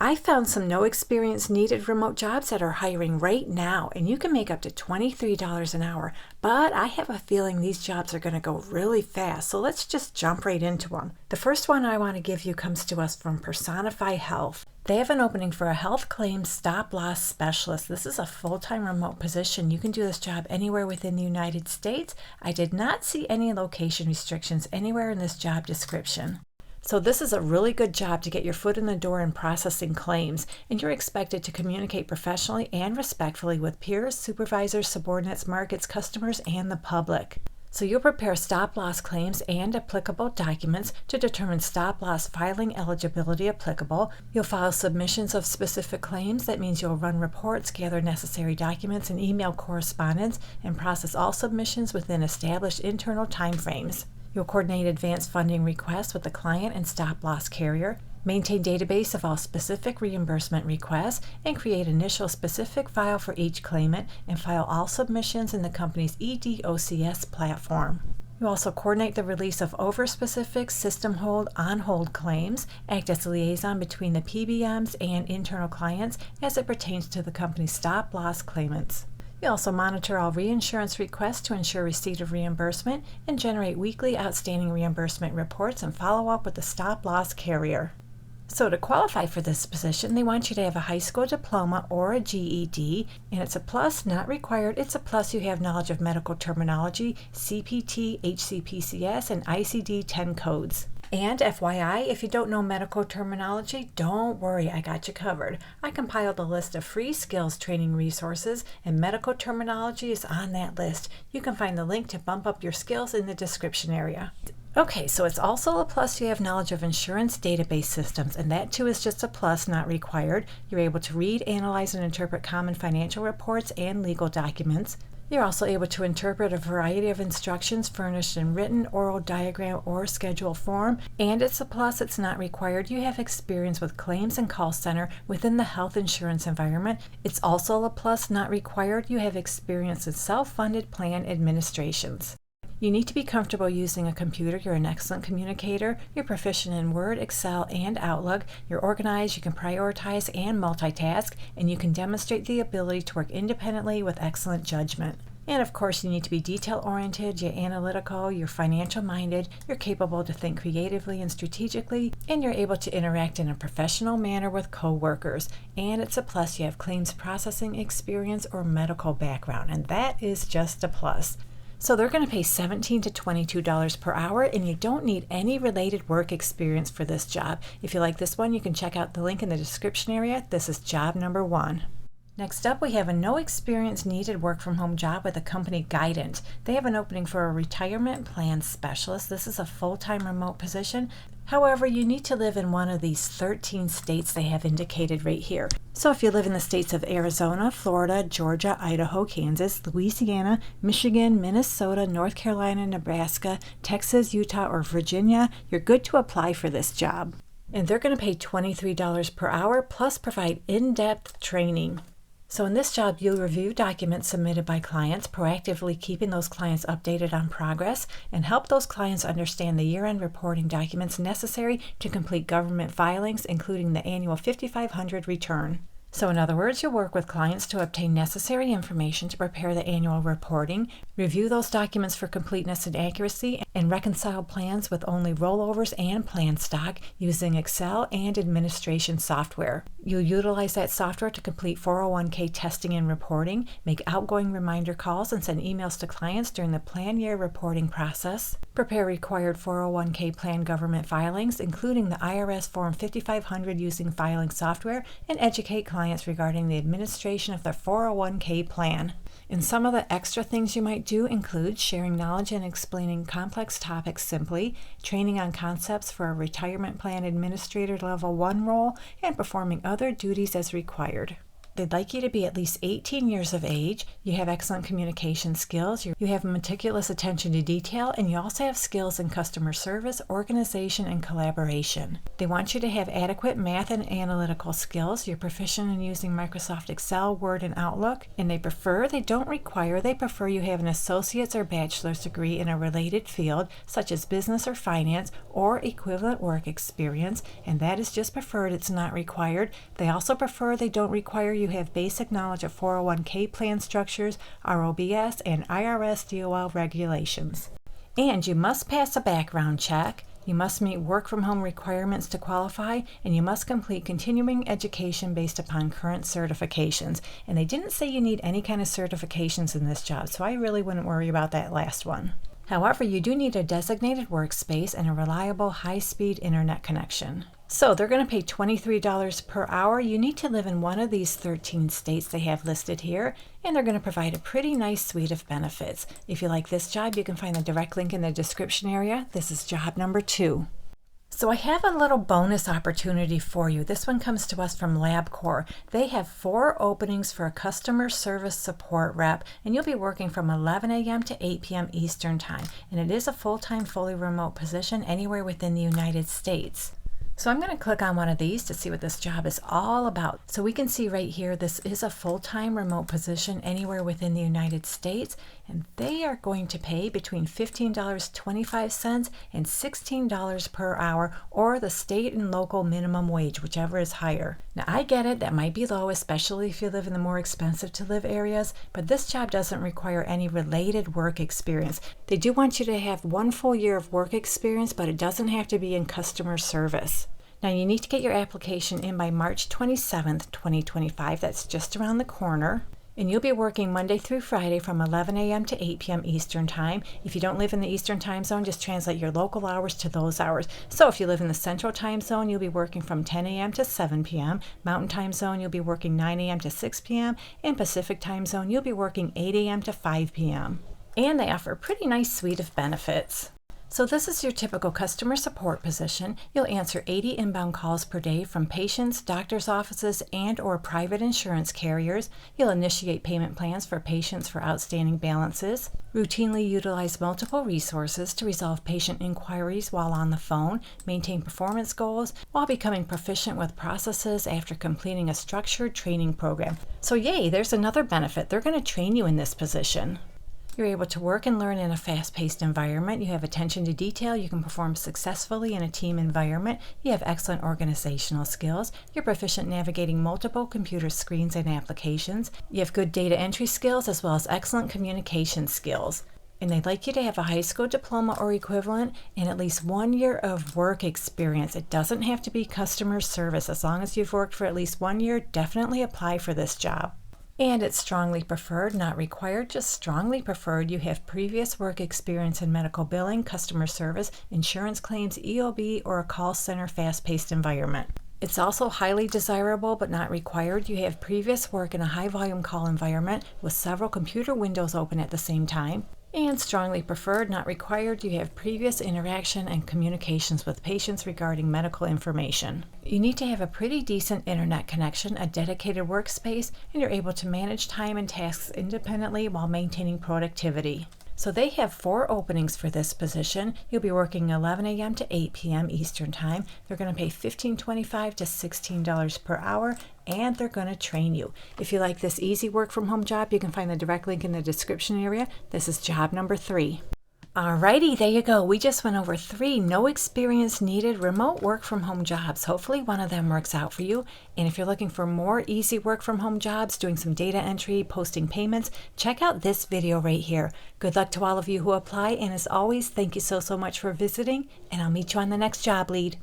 I found some no experience needed remote jobs that are hiring right now, and you can make up to $23 an hour. But I have a feeling these jobs are going to go really fast, so let's just jump right into them. The first one I want to give you comes to us from Personify Health. They have an opening for a health claims stop-loss specialist. This is a full-time remote position. You can do this job anywhere within the United States. I did not see any location restrictions anywhere in this job description. So this is a really good job to get your foot in the door in processing claims, and you're expected to communicate professionally and respectfully with peers, supervisors, subordinates, markets, customers, and the public. So you'll prepare stop-loss claims and applicable documents to determine stop-loss filing eligibility applicable. You'll file submissions of specific claims. That means you'll run reports, gather necessary documents and email correspondence, and process all submissions within established internal timeframes. You'll coordinate advance funding requests with the client and stop-loss carrier, maintain database of all specific reimbursement requests, and create initial specific file for each claimant, and file all submissions in the company's EDOCS platform. You also coordinate the release of over-specific system hold, on-hold claims, act as a liaison between the PBMs and internal clients as it pertains to the company's stop-loss claimants. You also monitor all reinsurance requests to ensure receipt of reimbursement and generate weekly outstanding reimbursement reports and follow up with the stop-loss carrier. So to qualify for this position, they want you to have a high school diploma or a GED, and it's a plus, not required. It's a plus you have knowledge of medical terminology, CPT, HCPCS, and ICD-10 codes. And FYI, if you don't know medical terminology, don't worry, I got you covered. I compiled a list of free skills training resources, and medical terminology is on that list. You can find the link to bump up your skills in the description area. Okay, so it's also a plus you have knowledge of insurance database systems, and that too is just a plus, not required. You're able to read, analyze, and interpret common financial reports and legal documents. You're also able to interpret a variety of instructions furnished in written, oral, diagram, or schedule form. And it's a plus, it's not required. You have experience with claims and call center within the health insurance environment. It's also a plus, not required. You have experience in self-funded plan administrations. You need to be comfortable using a computer. You're an excellent communicator. You're proficient in Word, Excel, and Outlook. You're organized, you can prioritize and multitask, and you can demonstrate the ability to work independently with excellent judgment. And of course, you need to be detail-oriented, you're analytical, you're financial-minded, you're capable to think creatively and strategically, and you're able to interact in a professional manner with co-workers. And it's a plus you have claims processing experience or medical background, and that is just a plus. So they're going to pay $17 to $22 per hour, and you don't need any related work experience for this job. If you like this one, you can check out the link in the description area. This is job number 1. Next up, we have a no experience needed work from home job with the company Guidant. They have an opening for a retirement plan specialist. This is a full-time remote position. However, you need to live in one of these 13 states they have indicated right here. So if you live in the states of Arizona, Florida, Georgia, Idaho, Kansas, Louisiana, Michigan, Minnesota, North Carolina, Nebraska, Texas, Utah, or Virginia, you're good to apply for this job. And they're going to pay $23 per hour plus provide in-depth training. So in this job, you'll review documents submitted by clients, proactively keeping those clients updated on progress, and help those clients understand the year-end reporting documents necessary to complete government filings, including the annual 5500 return. So in other words, you'll work with clients to obtain necessary information to prepare the annual reporting, review those documents for completeness and accuracy, and reconcile plans with only rollovers and plan stock using Excel and administration software. You'll utilize that software to complete 401k testing and reporting, make outgoing reminder calls, and send emails to clients during the plan year reporting process, prepare required 401k plan government filings, including the IRS Form 5500 using filing software, and educate clients regarding the administration of their 401k plan. And some of the extra things you might do include sharing knowledge and explaining complex topics simply, training on concepts for a retirement plan administrator level 1 role, and performing other duties as required. They'd like you to be at least 18 years of age, you have excellent communication skills, you have meticulous attention to detail, and you also have skills in customer service, organization, and collaboration. They want you to have adequate math and analytical skills, you're proficient in using Microsoft Excel, Word, and Outlook, and they prefer you have an associate's or bachelor's degree in a related field, such as business or finance, or equivalent work experience, and that is just preferred, it's not required. They also don't require you have basic knowledge of 401k plan structures, ROBS, and IRS DOL regulations. And you must pass a background check, you must meet work from home requirements to qualify, and you must complete continuing education based upon current certifications. And they didn't say you need any kind of certifications in this job, so I really wouldn't worry about that last one. However, you do need a designated workspace and a reliable high-speed internet connection. So they're going to pay $23 per hour. You need to live in one of these 13 states they have listed here, and they're going to provide a pretty nice suite of benefits. If you like this job, you can find the direct link in the description area. This is job number 2. So I have a little bonus opportunity for you. This one comes to us from LabCorp. They have 4 openings for a customer service support rep, and you'll be working from 11 a.m. to 8 p.m. Eastern Time. And it is a full-time, fully remote position anywhere within the United States. So I'm going to click on one of these to see what this job is all about. So we can see right here, this is a full-time remote position anywhere within the United States, and they are going to pay between $15.25 and $16 per hour, or the state and local minimum wage, whichever is higher. Now I get it, that might be low, especially if you live in the more expensive to live areas, but this job doesn't require any related work experience. They do want you to have 1 full year of work experience, but it doesn't have to be in customer service. Now you need to get your application in by March 27th, 2025. That's just around the corner. And you'll be working Monday through Friday from 11 a.m. to 8 p.m. Eastern Time. If you don't live in the Eastern Time Zone, just translate your local hours to those hours. So if you live in the Central Time Zone, you'll be working from 10 a.m. to 7 p.m. Mountain Time Zone, you'll be working 9 a.m. to 6 p.m. And Pacific Time Zone, you'll be working 8 a.m. to 5 p.m. And they offer a pretty nice suite of benefits. So this is your typical customer support position. You'll answer 80 inbound calls per day from patients, doctors' offices, and/or private insurance carriers. You'll initiate payment plans for patients for outstanding balances, routinely utilize multiple resources to resolve patient inquiries while on the phone, maintain performance goals, while becoming proficient with processes after completing a structured training program. So yay, there's another benefit. They're going to train you in this position. You're able to work and learn in a fast-paced environment. You have attention to detail. You can perform successfully in a team environment. You have excellent organizational skills. You're proficient navigating multiple computer screens and applications. You have good data entry skills as well as excellent communication skills. And they'd like you to have a high school diploma or equivalent and at least 1 year of work experience. It doesn't have to be customer service. As long as you've worked for at least 1 year, definitely apply for this job. And it's strongly preferred, not required, just strongly preferred. You have previous work experience in medical billing, customer service, insurance claims, EOB, or a call center fast-paced environment. It's also highly desirable but not required. You have previous work in a high-volume call environment with several computer windows open at the same time. And strongly preferred, not required, you have previous interaction and communications with patients regarding medical information. You need to have a pretty decent internet connection, a dedicated workspace, and you're able to manage time and tasks independently while maintaining productivity. So they have 4 openings for this position. You'll be working 11 a.m. to 8 p.m. Eastern Time. They're going to pay $15.25 to $16 per hour, and they're going to train you. If you like this easy work from home job, you can find the direct link in the description area. This is job number 3. Alrighty, there you go. We just went over 3 no experience needed remote work from home jobs. Hopefully one of them works out for you. And if you're looking for more easy work from home jobs, doing some data entry, posting payments, check out this video right here. Good luck to all of you who apply. And as always, thank you so much for visiting, and I'll meet you on the next job lead.